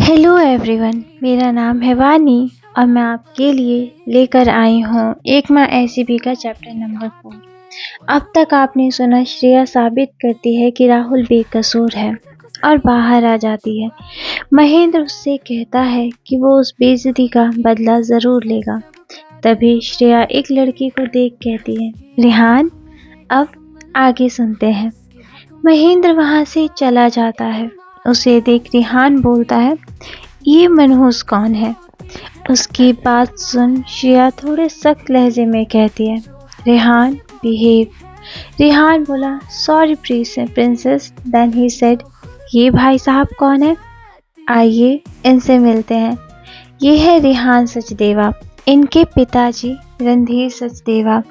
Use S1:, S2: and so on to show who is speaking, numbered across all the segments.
S1: Hello everyone, मेरा नाम है वानी और मैं आपके लिए लेकर आई हूँ एक माँ ऐसी भी का चैप्टर नंबर 4। अब तक आपने सुना श्रेया साबित करती है कि राहुल बेकसूर है और बाहर आ जाती है। महेंद्र उससे कहता है कि वो उस बेइज्जती का बदला ज़रूर लेगा। तभी श्रेया एक लड़की को देख कहती है, रेहान। अब आगे सुनते हैं। महेंद्र वहाँ से चला जाता है। उसे देख रेहान बोलता है, ये मनहूस कौन है? उसकी बात सुन श्रेया थोड़े सख्त लहजे में कहती है, रेहान बिहेव। रेहान बोला, sorry princess. Then he said, ये भाई साहब कौन है? आइए इनसे मिलते हैं। ये है रेहान सचदेवा। इनके पिताजी रणधीर सचदेवा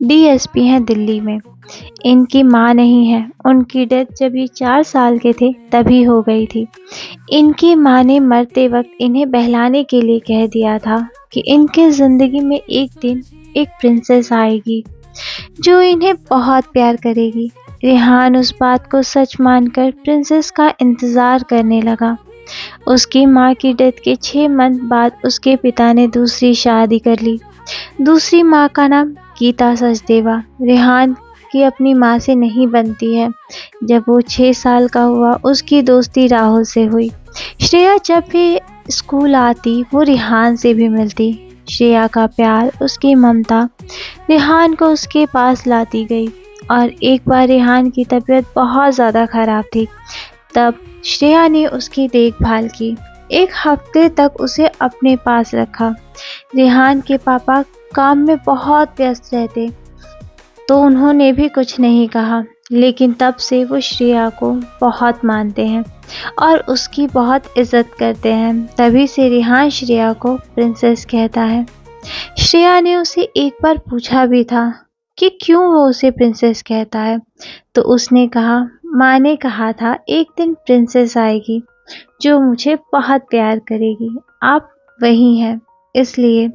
S1: डीएसपी हैं दिल्ली में। इनकी माँ नहीं है, उनकी डेथ जब ये 4 साल के थे तभी हो गई थी। इनकी माँ ने मरते वक्त इन्हें बहलाने के लिए कह दिया था कि इनके ज़िंदगी में एक दिन एक प्रिंसेस आएगी जो इन्हें बहुत प्यार करेगी। रेहान उस बात को सच मानकर प्रिंसेस का इंतज़ार करने लगा। उसकी माँ की डेथ के 6 मंथ बाद उसके पिता ने दूसरी शादी कर ली। दूसरी माँ का नाम गीता सचदेवा। रेहान की अपनी माँ से नहीं बनती है। जब वो 6 साल का हुआ उसकी दोस्ती राहुल से हुई। श्रेया जब भी स्कूल आती वो रेहान से भी मिलती। श्रेया का प्यार, उसकी ममता रेहान को उसके पास लाती गई। और एक बार रेहान की तबीयत बहुत ज़्यादा ख़राब थी, तब श्रेया ने उसकी देखभाल की। 1 हफ्ते तक उसे अपने पास रखा। रेहान के पापा काम में बहुत व्यस्त रहते तो उन्होंने भी कुछ नहीं कहा, लेकिन तब से वो श्रेया को बहुत मानते हैं और उसकी बहुत इज्जत करते हैं। तभी से रेहान श्रेया को प्रिंसेस कहता है। श्रेया ने उसे एक बार पूछा भी था कि क्यों वो उसे प्रिंसेस कहता है, तो उसने कहा, माँ ने कहा था एक दिन प्रिंसेस आएगी जो मुझे बहुत प्यार करेगी। आप वही हैं, इसलिए।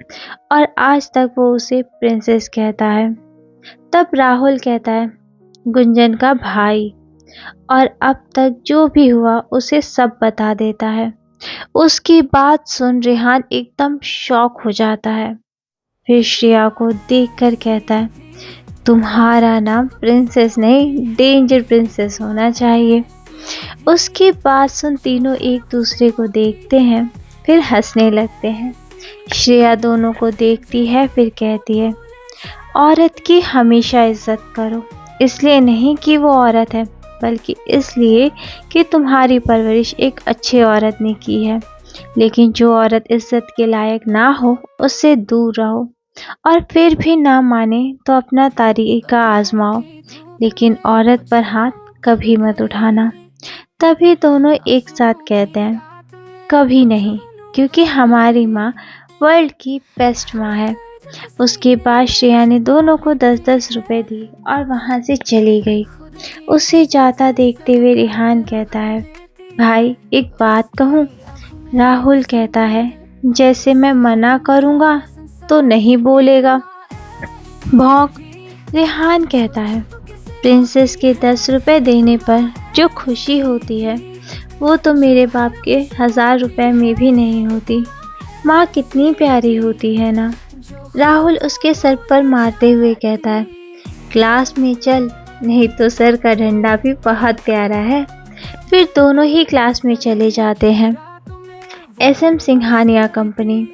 S1: और आज तक वो उसे प्रिंसेस कहता है। तब राहुल कहता है, गुंजन का भाई, और अब तक जो भी हुआ उसे सब बता देता है। उसकी बात सुन रेहान एकदम शॉक हो जाता है। फिर श्रेया को देखकर कहता है, तुम्हारा नाम प्रिंसेस नहीं डेंजर प्रिंसेस होना चाहिए। उसकी बात सुन तीनों एक दूसरे को देखते हैं, फिर हंसने लगते हैं। श्रेया दोनों को देखती है, फिर कहती है, औरत की हमेशा इज्जत करो, इसलिए नहीं कि वो औरत है, बल्कि इसलिए कि तुम्हारी परवरिश एक अच्छी औरत ने की है। लेकिन जो औरत इज्जत के लायक ना हो उससे दूर रहो, और फिर भी ना माने तो अपना तरीका आजमाओ, लेकिन औरत पर हाथ कभी मत उठाना। तभी दोनों एक साथ कहते हैं, कभी नहीं, क्योंकि हमारी माँ वर्ल्ड की बेस्ट माँ है। उसके बाद श्रेया ने दोनों को 10-10 रुपए दिए और वहाँ से चली गई। उसे जाता देखते हुए रेहान कहता है, भाई एक बात कहूँ? राहुल कहता है, जैसे मैं मना करूँगा तो नहीं बोलेगा। भौंक। रेहान कहता है, प्रिंसेस के 10 रुपए देने पर जो खुशी होती है वो तो मेरे बाप के 1000 रुपए में भी नहीं होती। माँ कितनी प्यारी होती है ना। राहुल उसके सर पर मारते हुए कहता है, क्लास में चल, नहीं तो सर का डंडा भी बहुत प्यारा है। फिर दोनों ही क्लास में चले जाते हैं। SM Singhania company.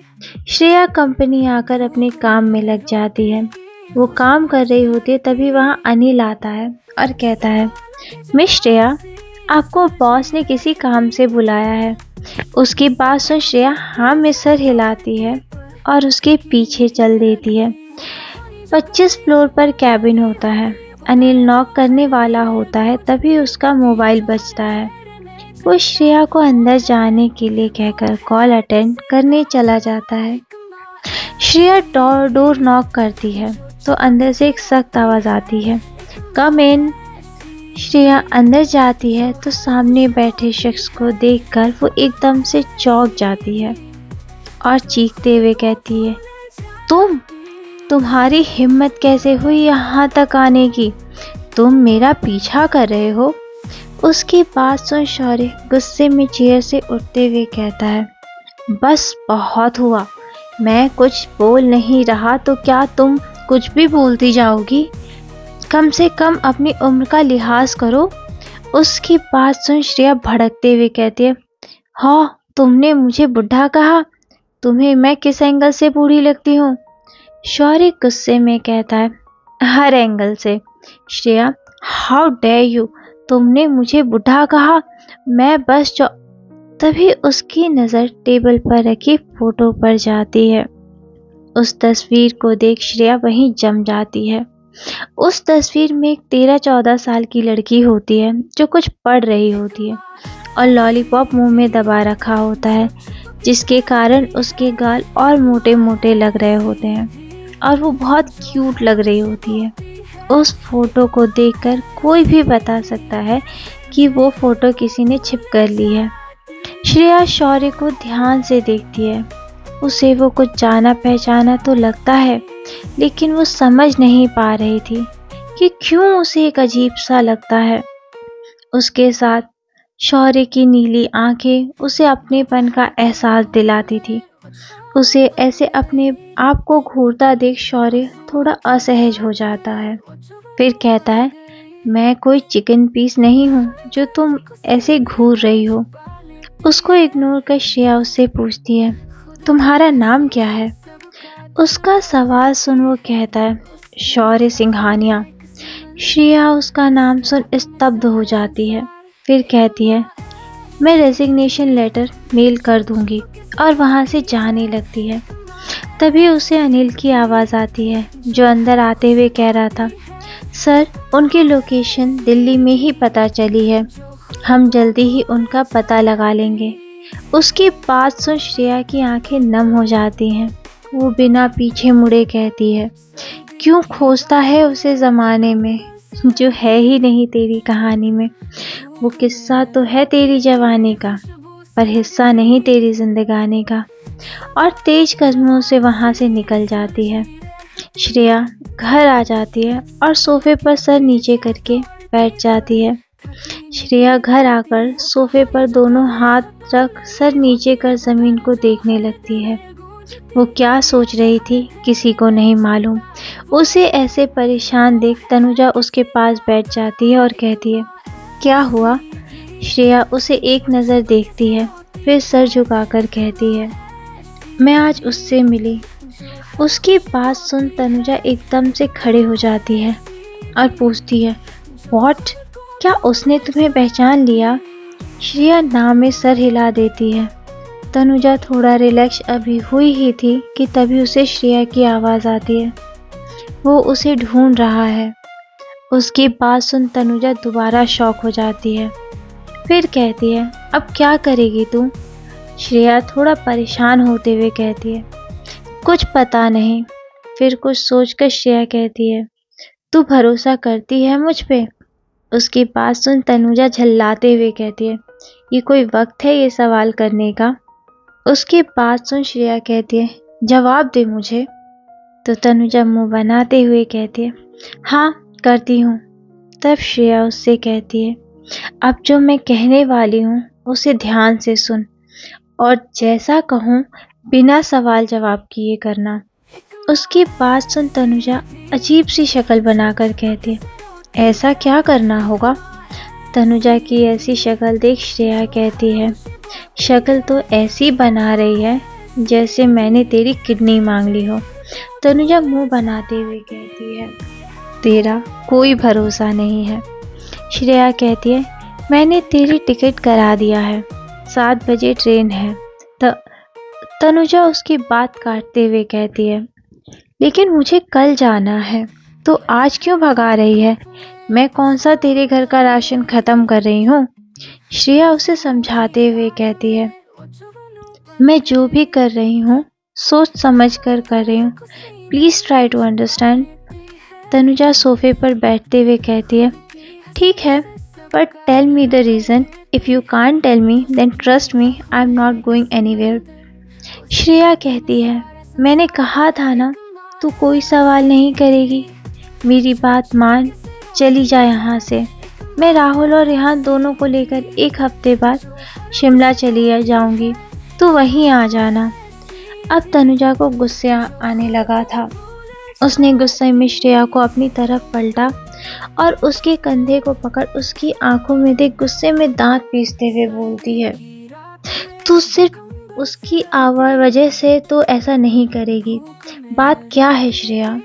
S1: Shreya company आकर अपने काम में लग जाती है। वो काम कर रही होती है, तभी वहाँ अनिल आता है और कहता है, मिस श्रेया, आपको बॉस ने किसी काम से बुलाया है। उसकी बात सुन श्रेया हाँ में सर हिलाती है और उसके पीछे चल देती है। 25 फ्लोर पर कैबिन होता है। अनिल नॉक करने वाला होता है, तभी उसका मोबाइल बजता है। वो श्रेया को अंदर जाने के लिए कहकर कॉल अटेंड करने चला जाता है। श्रेया डोर नॉक करती है तो अंदर से एक सख्त आवाज़ आती है, कम इन। श्रेया अंदर जाती है तो सामने बैठे शख्स को देखकर वो एकदम से चौंक जाती है और चीखते हुए कहती है, तुम्हारी हिम्मत कैसे हुई यहाँ तक आने की? तुम मेरा पीछा कर रहे हो? उसकी बात सुन शौर्य गुस्से में चेयर से उठते हुए कहता है, बस बहुत हुआ। मैं कुछ बोल नहीं रहा तो क्या तुम कुछ भी बोलती जाओगी? कम से कम अपनी उम्र का लिहाज करो। उसकी बात सुन श्रेया भड़कते हुए कहती है, हाँ, तुमने मुझे बुढ़ा कहा? तुम्हें मैं किस एंगल से बूढ़ी लगती हूँ? शौर्य गुस्से में कहता है, हर एंगल से। श्रेया, हाउ डेयर यू, तुमने मुझे बुढ़ा कहा? मैं बस तभी उसकी नज़र टेबल पर रखी फोटो पर जाती है। उस तस्वीर को देख श्रेया वहीं जम जाती है। उस तस्वीर में एक 13-14 साल की लड़की होती है जो कुछ पढ़ रही होती है और लॉलीपॉप मुंह में दबा रखा होता है, जिसके कारण उसके गाल और मोटे मोटे लग रहे होते हैं और वो बहुत क्यूट लग रही होती है। उस फोटो को देखकर कोई भी बता सकता है कि वो फोटो किसी ने छिप कर ली है। श्रेया शौर्य को ध्यान से देखती है। उसे वो कुछ जाना पहचाना तो लगता है, लेकिन वो समझ नहीं पा रही थी कि क्यों उसे एक अजीब सा लगता है। उसके साथ शौर्य की नीली आंखें उसे अपनेपन का एहसास दिलाती थी। उसे ऐसे अपने आप को घूरता देख शौर्य थोड़ा असहज हो जाता है। फिर कहता है, मैं कोई चिकन पीस नहीं हूँ जो तुम ऐसे घूर रही हो। उसको इग्नोर कर श्रेया उससे पूछती है, तुम्हारा नाम क्या है? उसका सवाल सुन वो कहता है, शौर्य सिंघानिया। श्रेया उसका नाम सुन स्तब्ध हो जाती है। फिर कहती है, मैं रेजिग्नेशन लेटर मेल कर दूंगी, और वहाँ से जाने लगती है। तभी उसे अनिल की आवाज़ आती है, जो अंदर आते हुए कह रहा था, सर, उनकी लोकेशन दिल्ली में ही पता चली है। हम जल्दी ही उनका पता लगा लेंगे। उसकी बात सुन श्रेया की आंखें नम हो जाती हैं। वो बिना पीछे मुड़े कहती है, क्यों खोजता है उसे ज़माने में जो है ही नहीं तेरी कहानी में। वो किस्सा तो है तेरी जवानी का, पर हिस्सा नहीं तेरी जिंदगानी का। और तेज कदमों से वहाँ से निकल जाती है। श्रेया घर आ जाती है और सोफे पर सर नीचे करके बैठ जाती है। श्रेया घर आकर सोफे पर दोनों हाथ रख सर नीचे कर जमीन को देखने लगती है। वो क्या सोच रही थी किसी को नहीं मालूम। उसे ऐसे परेशान देख तनुजा उसके पास बैठ जाती है और कहती है, क्या हुआ? श्रेया उसे एक नज़र देखती है, फिर सर झुकाकर कहती है, मैं आज उससे मिली। उसकी बात सुन तनुजा एकदम से खड़े हो जाती है और पूछती है, व्हाट? क्या उसने तुम्हें पहचान लिया? श्रेया ना में सर हिला देती है। तनुजा थोड़ा रिलैक्स अभी हुई ही थी कि तभी उसे श्रेया की आवाज़ आती है। वो उसे ढूंढ रहा है। उसकी बात सुन तनुजा दोबारा शॉक हो जाती है। फिर कहती है, अब क्या करेगी तू? श्रेया थोड़ा परेशान होते हुए कहती है, कुछ पता नहीं। फिर कुछ सोचकर श्रेया कहती है, तू भरोसा करती है मुझ पे? उसकी बात सुन तनुजा झल्लाते हुए कहती है, ये कोई वक्त है ये सवाल करने का? उसकी बात सुन श्रेया कहती है, जवाब दे मुझे। तो तनुजा मुंह बनाते हुए कहती है, हाँ करती हूँ। तब श्रेया उससे कहती है, अब जो मैं कहने वाली हूँ उसे ध्यान से सुन, और जैसा कहूँ बिना सवाल जवाब किए करना। उसकी बात सुन तनुजा अजीब सी शक्ल बनाकर कहती है, ऐसा क्या करना होगा? तनुजा की ऐसी शक्ल देख श्रेया कहती है, शक्ल तो ऐसी बना रही है जैसे मैंने तेरी किडनी मांग ली हो। तनुजा मुंह बनाते हुए कहती है, तेरा कोई भरोसा नहीं है। श्रेया कहती है, मैंने तेरी टिकट करा दिया है, 7 बजे ट्रेन है। तनुजा उसकी बात काटते हुए कहती है, लेकिन मुझे कल जाना है, तो आज क्यों भगा रही है? मैं कौन सा तेरे घर का राशन खत्म कर रही हूँ? श्रेया उसे समझाते हुए कहती है, मैं जो भी कर रही हूँ सोच समझ कर रही हूँ, please try to understand. Tanuja सोफे पर बैठते हुए कहती है, ठीक है, but tell me the reason. If you can't tell me then trust me, I am not going anywhere. Shreya कहती है, मैंने कहा था ना, तू कोई सवाल नहीं करेगी। मेरी बात मान, चली जा यहाँ से। मैं राहुल और रेहान दोनों को लेकर एक हफ्ते बाद शिमला चली जाऊंगी, तू वहीं आ जाना। अब तनुजा को गुस्से आने लगा था। उसने गुस्से में श्रेया को अपनी तरफ पलटा और उसके कंधे को पकड़ उसकी आंखों में देख गुस्से में दांत पीसते हुए बोलती है, तू सिर्फ उसकी आवाज वजह से तो ऐसा नहीं करेगी। बात क्या है श्रेया?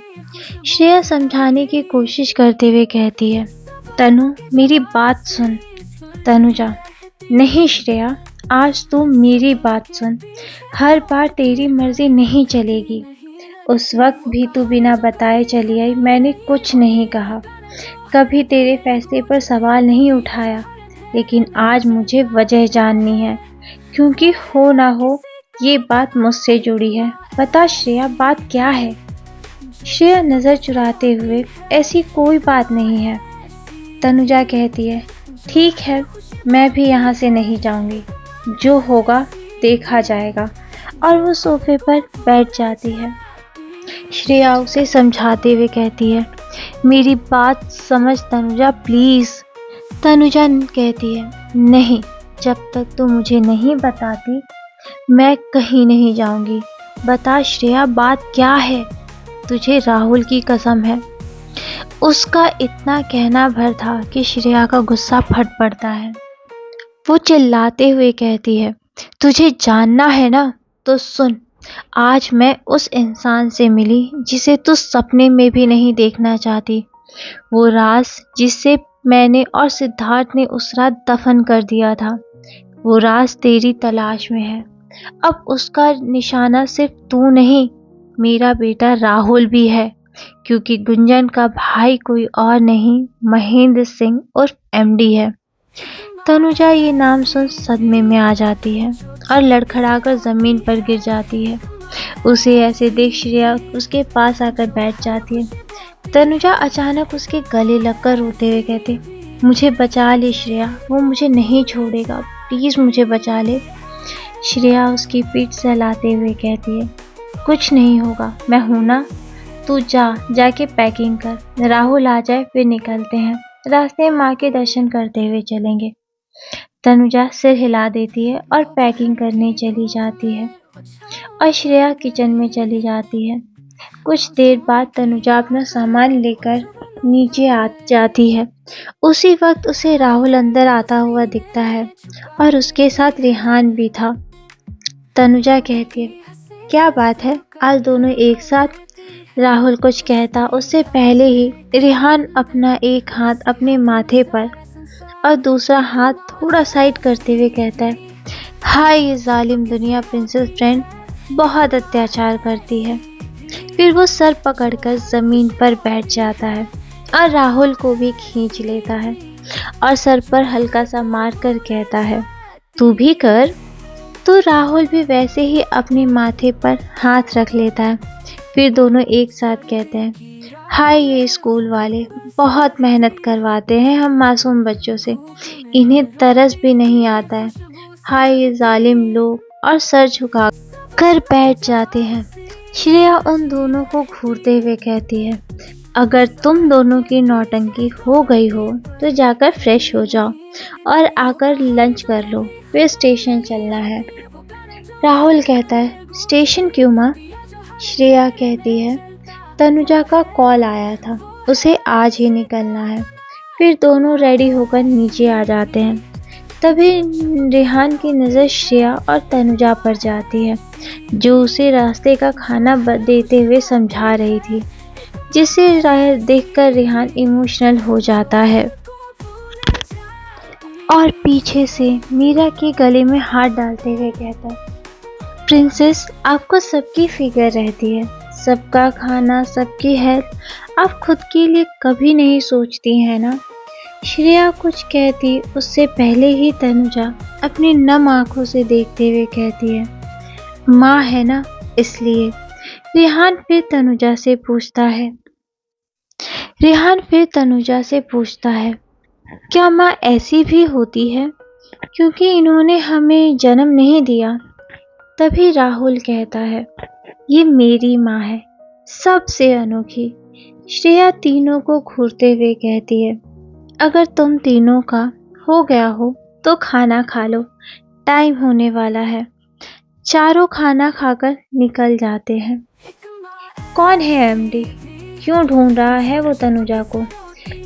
S1: श्रेया समझाने की कोशिश करते हुए कहती है, तनु मेरी बात सुन। तनुजा, नहीं श्रेया, आज तू मेरी बात सुन। हर बार तेरी मर्जी नहीं चलेगी। उस वक्त भी तू बिना बताए चली आई, मैंने कुछ नहीं कहा, कभी तेरे फैसले पर सवाल नहीं उठाया, लेकिन आज मुझे वजह जाननी है, क्योंकि हो ना हो ये बात मुझसे जुड़ी है। बता श्रेया, बात क्या है? श्रेया नजर चुराते हुए, ऐसी कोई बात नहीं है। तनुजा कहती है, ठीक है, मैं भी यहाँ से नहीं जाऊंगी, जो होगा देखा जाएगा, और वो सोफे पर बैठ जाती है। श्रेया उसे समझाते हुए कहती है, मेरी बात समझ तनुजा प्लीज। तनुजा कहती है, नहीं, जब तक तू मुझे नहीं बताती मैं कहीं नहीं जाऊंगी। बता श्रेया, बात क्या है? तुझे राहुल की कसम है। उसका इतना कहना भर था कि श्रेया का गुस्सा फट पड़ता है। वो चिल्लाते हुए कहती है, तुझे जानना है ना तो सुन। आज मैं उस इंसान से मिली जिसे तू सपने में भी नहीं देखना चाहती। वो राज जिसे मैंने और सिद्धार्थ ने उस रात दफन कर दिया था, वो राज तेरी तलाश में है। अब उसका निशाना सिर्फ तू नहीं, मेरा बेटा राहुल भी है, क्योंकि गुंजन का भाई कोई और नहीं, महेंद्र सिंह उर्फ एमडी है। तनुजा ये नाम सुन सदमे में आ जाती है और लड़खड़ाकर जमीन पर गिर जाती है। उसे ऐसे देख श्रेया उसके पास आकर बैठ जाती है। तनुजा अचानक उसके गले लगकर रोते हुए कहती, मुझे बचा ले श्रेया, वो मुझे नहीं छोड़ेगा, प्लीज मुझे बचा ले। श्रेया उसकी पीठ सहलाते हुए कहती है, कुछ नहीं होगा, मैं हूं ना, तू जाके पैकिंग कर, राहुल आ जाए फिर निकलते हैं, रास्ते में माँ के दर्शन करते हुए चलेंगे। तनुजा सिर हिला देती है और पैकिंग करने चली जाती है और श्रेया किचन में चली जाती है। कुछ देर बाद तनुजा अपना सामान लेकर नीचे आ जाती है। उसी वक्त उसे राहुल अंदर आता हुआ दिखता है और उसके साथ रेहान भी था। तनुजा कहती है, क्या बात है, आज दोनों एक साथ? राहुल कुछ कहता उससे पहले ही रेहान अपना एक हाथ अपने माथे पर और दूसरा हाथ थोड़ा साइड करते हुए कहता है, हाय ये जालिम दुनिया प्रिंसेस फ्रेंड बहुत अत्याचार करती है। फिर वो सर पकड़कर जमीन पर बैठ जाता है और राहुल को भी खींच लेता है और सर पर हल्का सा मार कर कहता है, तू भी कर। तो राहुल भी वैसे ही अपने माथे पर हाथ रख लेता है। फिर दोनों एक साथ कहते हैं, हाय ये स्कूल वाले बहुत मेहनत करवाते हैं हम मासूम बच्चों से, इन्हें तरस भी नहीं आता है। हाय ये जालिम लोग, और सर झुका कर बैठ जाते हैं। श्रेया उन दोनों को घूरते हुए कहती है, अगर तुम दोनों की नौटंकी हो गई हो तो जाकर फ्रेश हो जाओ और आकर लंच कर लो, फिर स्टेशन चलना है। राहुल कहता है, स्टेशन क्यों माँ? श्रेया कहती है, तनुजा का कॉल आया था, उसे आज ही निकलना है। फिर दोनों रेडी होकर नीचे आ जाते हैं। तभी रेहान की नज़र श्रेया और तनुजा पर जाती है, जो उसे रास्ते का खाना देते हुए समझा रही थी, जिसे देखकर रेहान इमोशनल हो जाता है और पीछे से मीरा के गले में हाथ डालते हुए कहता है, प्रिंसेस आपको सबकी फिक्र रहती है, सबका खाना, सबकी हेल्थ, आप खुद के लिए कभी नहीं सोचती हैं ना। श्रेया कुछ कहती उससे पहले ही तनुजा अपनी नम आंखों से देखते हुए कहती है, माँ है ना इसलिए। रेहान फिर तनुजा से पूछता है, क्या माँ ऐसी भी होती है क्योंकि इन्होंने हमें जन्म नहीं दिया? तभी राहुल कहता है, ये मेरी माँ है, सबसे अनोखी। श्रेया तीनों को घूरते हुए कहती है, अगर तुम तीनों का हो गया हो तो खाना खा लो, टाइम होने वाला है। चारों खाना खाकर निकल जाते हैं। कौन है एमडी? क्यों ढूंढ रहा है वो तनुजा को?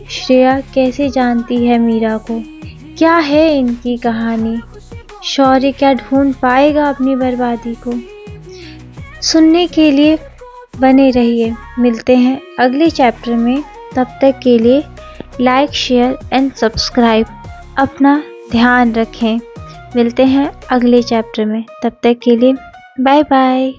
S1: श्रेया कैसे जानती है मीरा को? क्या है इनकी कहानी? शौर्य क्या ढूंढ पाएगा अपनी बर्बादी को? सुनने के लिए बने रहिए। मिलते हैं अगले चैप्टर में। तब तक के लिए लाइक, शेयर एंड सब्सक्राइब। अपना ध्यान रखें। मिलते हैं अगले चैप्टर में। तब तक के लिए बाय बाय।